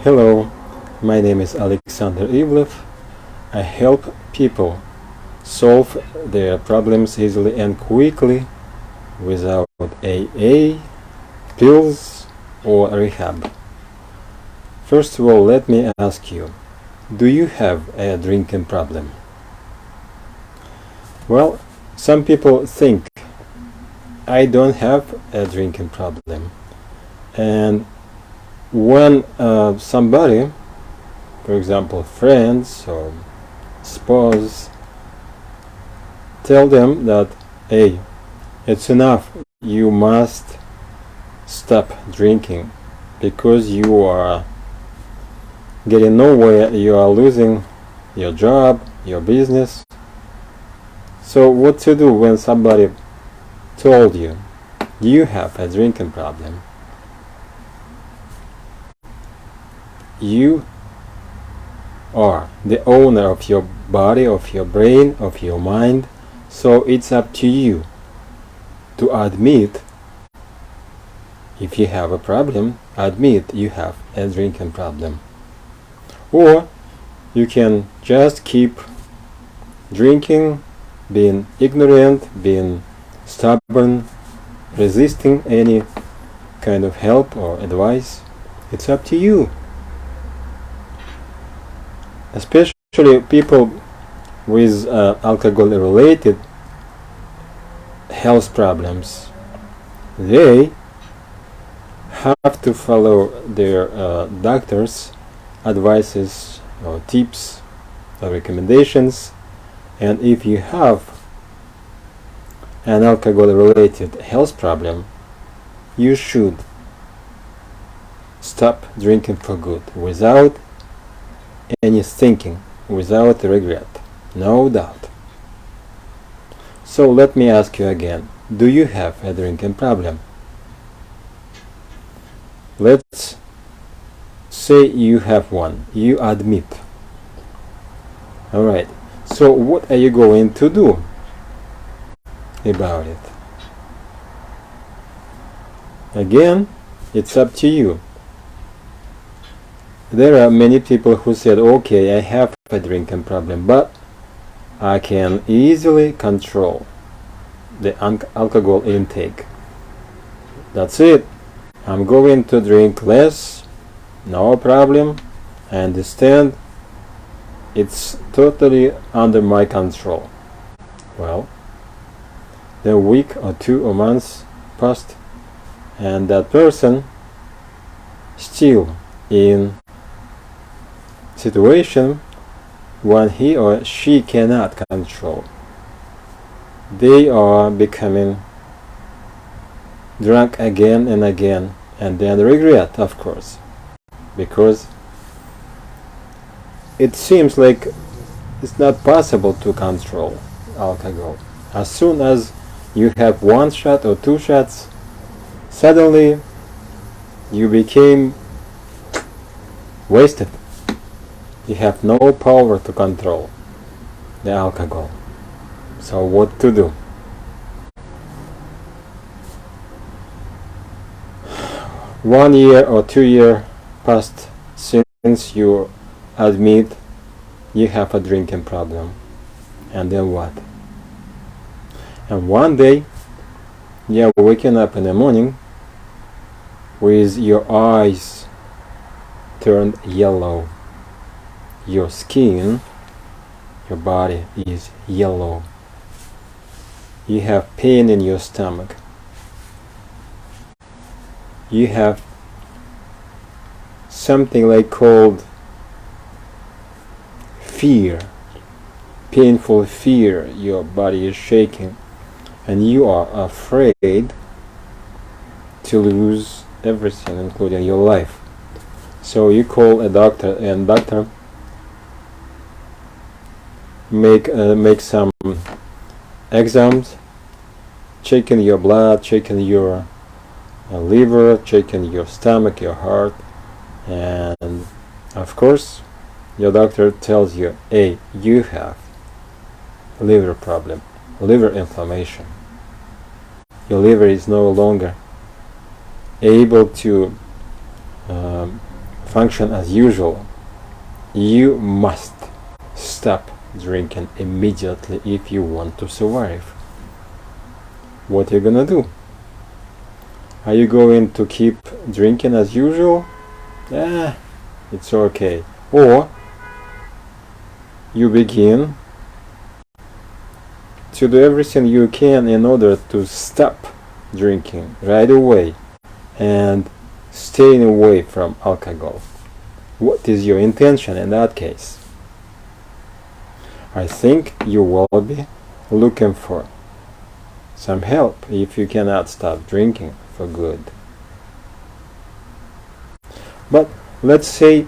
Hello, my name is Alexander Ivlev. I help people solve their problems easily and quickly without AA, pills, or rehab. First of all, let me ask you, do you have a drinking problem? Well, some people think I don't have a drinking problem. And when somebody, for example, friends or spouse, tell them that, hey, it's enough, you must stop drinking because you are getting nowhere, you are losing your job, your business. So what to do when somebody told you you have a drinking problem? You are the owner of your body, of your brain, of your mind, so it's up to you to admit if you have a problem, admit you have a drinking problem. Or you can just keep drinking, being ignorant, being stubborn, resisting any kind of help or advice. It's up to you. Especially people with alcohol-related health problems, they have to follow their doctor's advices or tips or recommendations. And if you have an alcohol-related health problem, you should stop drinking for good without any thinking, without regret, no doubt. So let me ask you again, do you have a drinking problem? Let's say you have one, you admit. Alright, so what are you going to do about it? Again, it's up to you. There are many people who said, okay, I have a drinking problem, but I can easily control the alcohol intake. That's it. I'm going to drink less, no problem. I understand. It's totally under my control. Well, the week or two or months passed, and that person still in situation when he or she cannot control. They are becoming drunk again and again, and then regret, of course, because it seems like it's not possible to control alcohol. As soon as you have one shot or two shots, suddenly you became wasted. You have no power to control the alcohol. So what to do? One year or 2 years passed since you admit you have a drinking problem. And then what? And one day you're waking up in the morning with your eyes turned yellow. Your skin, your body is yellow. You have pain in your stomach. You have something like called fear, painful fear. Your body is shaking and you are afraid to lose everything, including your life. So you call a doctor, and doctor make some exams, checking your blood, checking your liver, checking your stomach, your heart, and of course your doctor tells you, hey, you have liver problem, liver inflammation. Your liver is no longer able to function as usual. You must stop drinking immediately if you want to survive. What are you gonna do? Are you going to keep drinking as usual? It's okay. Or you begin to do everything you can in order to stop drinking right away and staying away from alcohol. What is your intention in that case? I think you will be looking for some help if you cannot stop drinking for good. But let's say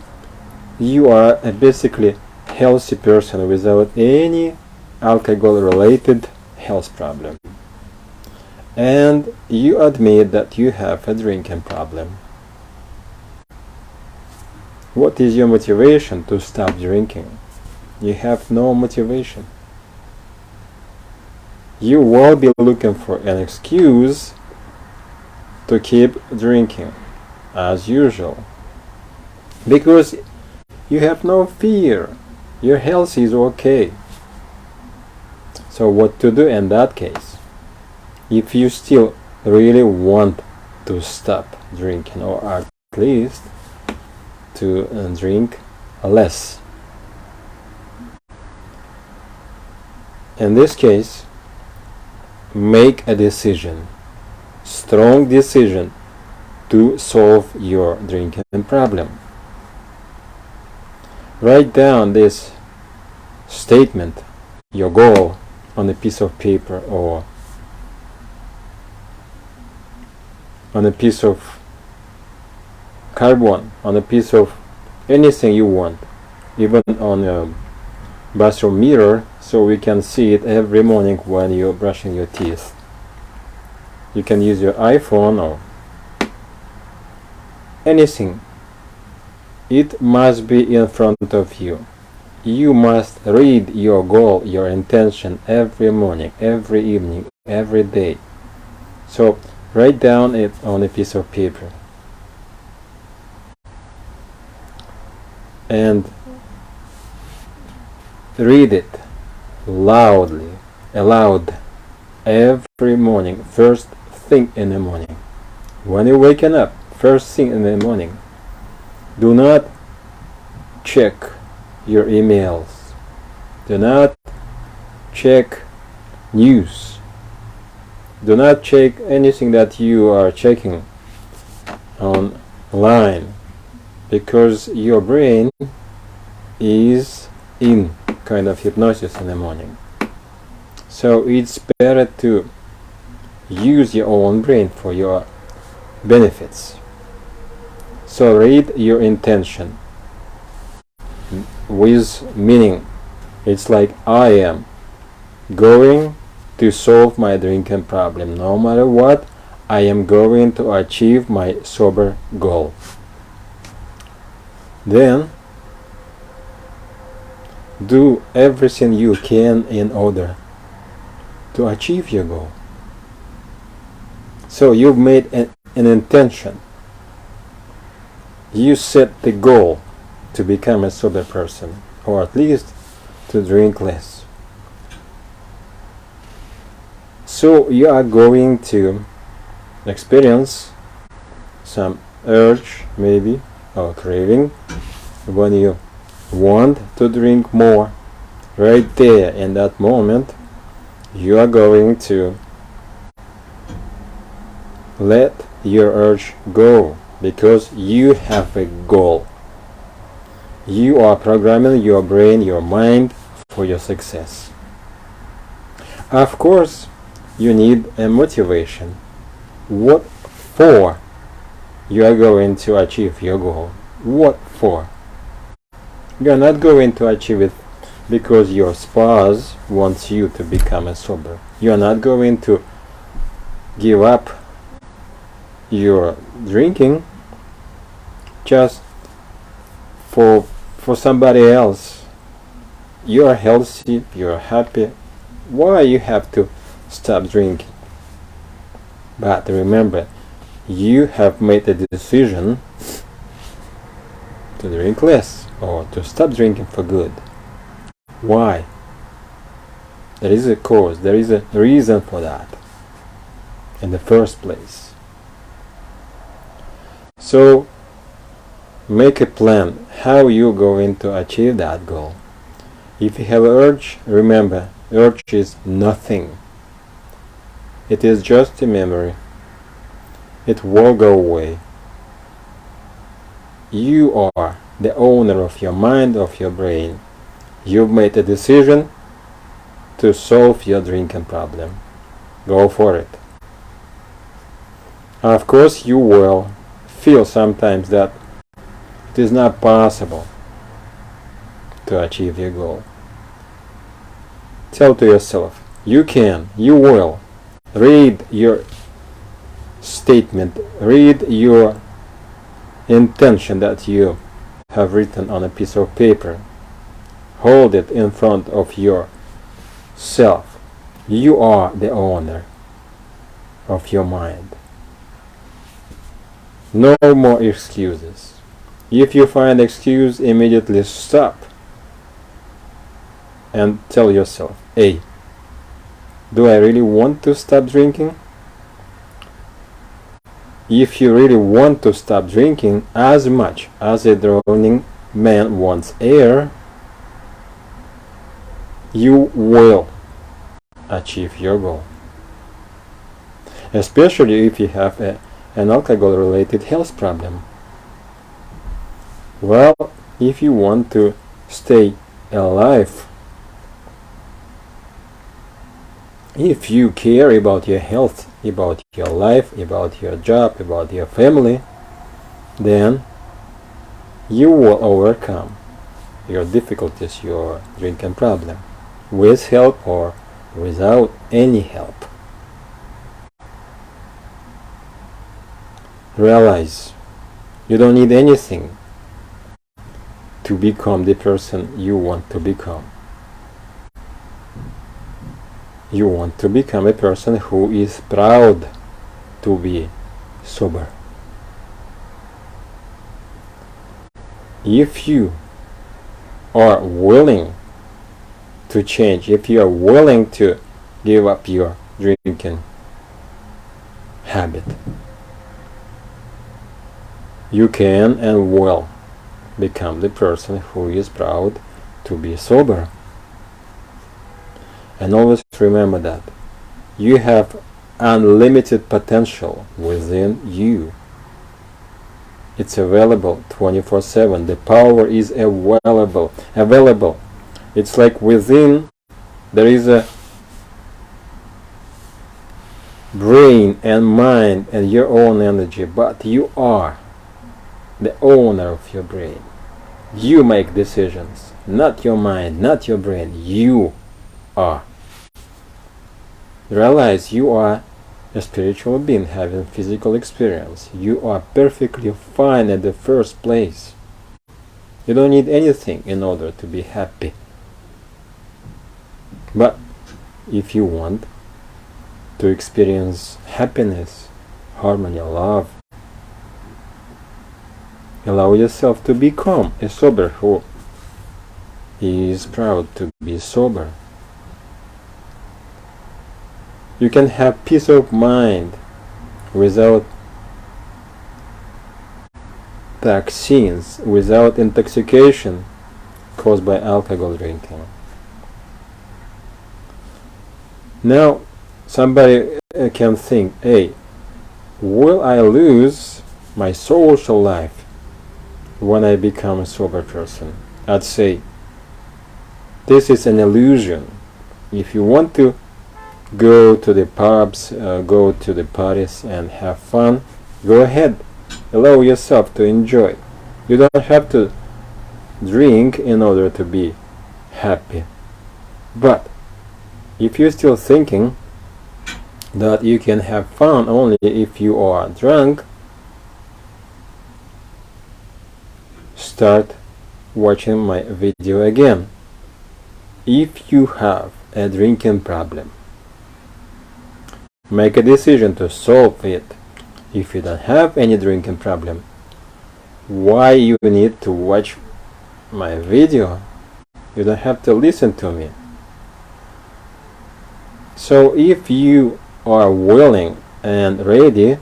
you are a basically healthy person without any alcohol-related health problem, and you admit that you have a drinking problem. What is your motivation to stop drinking? You have no motivation. You will be looking for an excuse to keep drinking as usual, because you have no fear. Your health is okay. So what to do in that case? If you still really want to stop drinking, or at least to drink less. In this case, make a decision, strong decision, to solve your drinking problem. Write down this statement, your goal, on a piece of paper or on a piece of cardboard, on a piece of anything you want, even on a bathroom mirror, so we can see it every morning when you're brushing your teeth. You can use your iPhone or anything. It must be in front of you. You must read your goal, your intention every morning, every evening, every day. So write down it on a piece of paper. And read it loudly, aloud, every morning, first thing in the morning. When you're waking up, first thing in the morning, do not check your emails. Do not check news. Do not check anything that you are checking online, because your brain is in kind of hypnosis in the morning. So it's better to use your own brain for your benefits. So read your intention with meaning. It's like, I am going to solve my drinking problem. No matter what, I am going to achieve my sober goal. Then do everything you can in order to achieve your goal. So you've made an intention. You set the goal to become a sober person, or at least to drink less. So you are going to experience some urge, maybe, or craving when you want to drink more. Right there in that moment, you are going to let your urge go, because you have a goal. You are programming your brain, your mind, for your success. Of course, you need a motivation. What for you are going to achieve your goal? What for? You are not going to achieve it because your spouse wants you to become a sober. You are not going to give up your drinking just for somebody else. You are healthy, you are happy. Why you have to stop drinking? But remember, you have made a decision to drink less or to stop drinking for good. Why? There is a cause, there is a reason for that in the first place. So make a plan how you're going to achieve that goal. If you have an urge, remember, urge is nothing. It is just a memory. It will go away. You are the owner of your mind, of your brain. You've made a decision to solve your drinking problem. Go for it. Of course, you will feel sometimes that it is not possible to achieve your goal. Tell to yourself, you can, you will. Read your statement, read your intention that you have written on a piece of paper. Hold it in front of yourself. You are the owner of your mind. No more excuses. If you find excuse, immediately stop and tell yourself, hey, do I really want to stop drinking? If you really want to stop drinking as much as a drowning man wants air, you will achieve your goal. Especially if you have an alcohol-related health problem. Well, if you want to stay alive, if you care about your health, about your life, about your job, about your family, then you will overcome your difficulties, your drinking problem, with help or without any help. Realize you don't need anything to become the person you want to become. You want to become a person who is proud to be sober. If you are willing to change, if you are willing to give up your drinking habit, you can and will become the person who is proud to be sober. And always remember that you have unlimited potential within you. It's available 24/7. The power is available. It's like within there is a brain and mind and your own energy, but you are the owner of your brain. You make decisions, not your mind, not your brain. You are. Realize you are a spiritual being having physical experience. You are perfectly fine at the first place. You don't need anything in order to be happy. But if you want to experience happiness, harmony, love, allow yourself to become a sober who is proud to be sober. You can have peace of mind without vaccines, without intoxication caused by alcohol drinking. Now, somebody can think, hey, will I lose my social life when I become a sober person? I'd say, this is an illusion. If you want to go to the pubs, go to the parties and have fun, go ahead. Allow yourself to enjoy. You don't have to drink in order to be happy. But if you're still thinking that you can have fun only if you are drunk, start watching my video again. If you have a drinking problem, make a decision to solve it. If you don't have any drinking problem, why you need to watch my video? You don't have to listen to me. So if you are willing and ready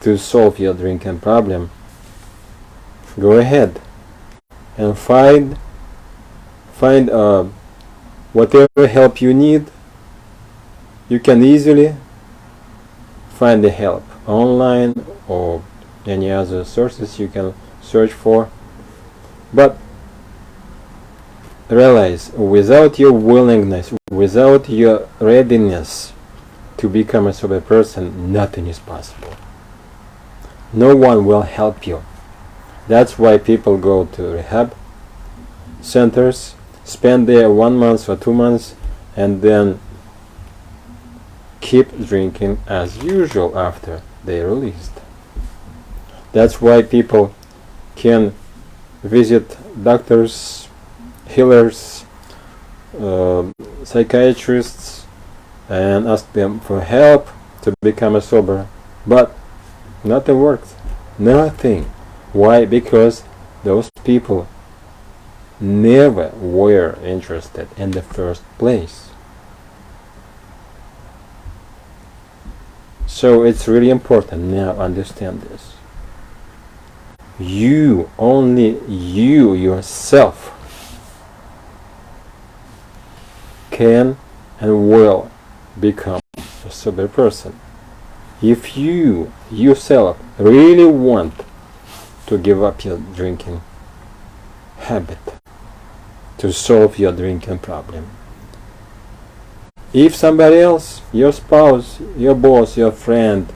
to solve your drinking problem, go ahead and find whatever help you need. You can easily find the help online or any other sources you can search for. But realize, without your willingness, without your readiness to become a sober person, nothing is possible. No one will help you. That's why people go to rehab centers, spend there 1 month or 2 months, and then keep drinking as usual after they released. That's why people can visit doctors, healers, psychiatrists, and ask them for help to become a sober, but nothing works. Nothing. Why? Because those people never were interested in the first place. So it's really important now, understand this. You, only you yourself, can and will become a sober person. If you yourself really want to give up your drinking habit, to solve your drinking problem. If somebody else, your spouse, your boss, your friend,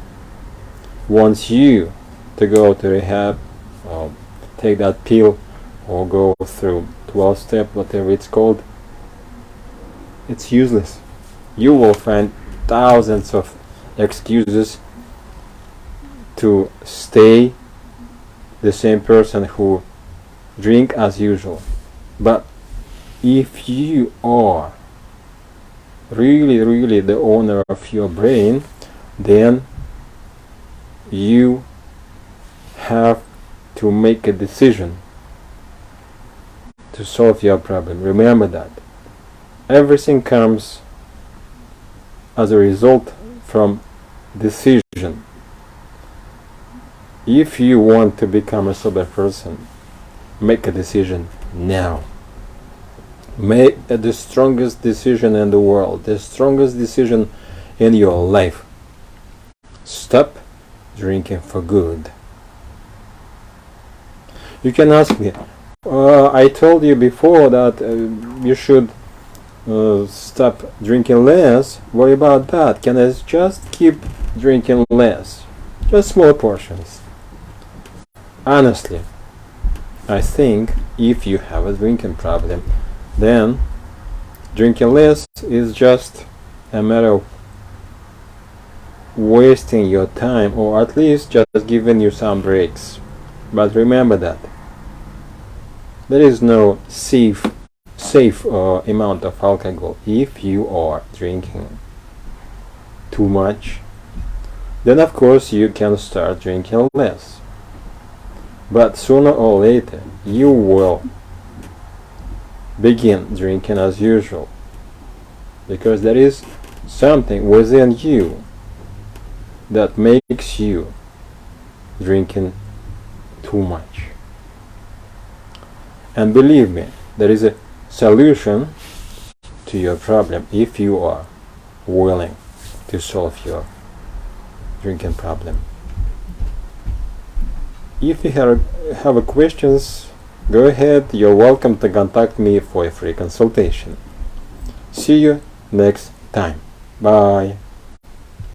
wants you to go to rehab or take that pill or go through 12-step, whatever it's called, it's useless. You will find thousands of excuses to stay the same person who drink as usual. But if you are really the owner of your brain, then you have to make a decision to solve your problem. Remember that. Everything comes as a result from decision. If you want to become a sober person, make a decision now. Make the strongest decision in the world, the strongest decision in your life. Stop drinking for good. You can ask me, I told you before that you should stop drinking less. What about that? Can I just keep drinking less? Just small portions. Honestly, I think if you have a drinking problem, then drinking less is just a matter of wasting your time, or at least just giving you some breaks. But remember that there is no safe amount of alcohol. If you are drinking too much, then of course you can start drinking less. But sooner or later you will begin drinking as usual, because there is something within you that makes you drinking too much. And believe me, there is a solution to your problem if you are willing to solve your drinking problem. If you have questions, go ahead, you're welcome to contact me for a free consultation. See you next time. Bye.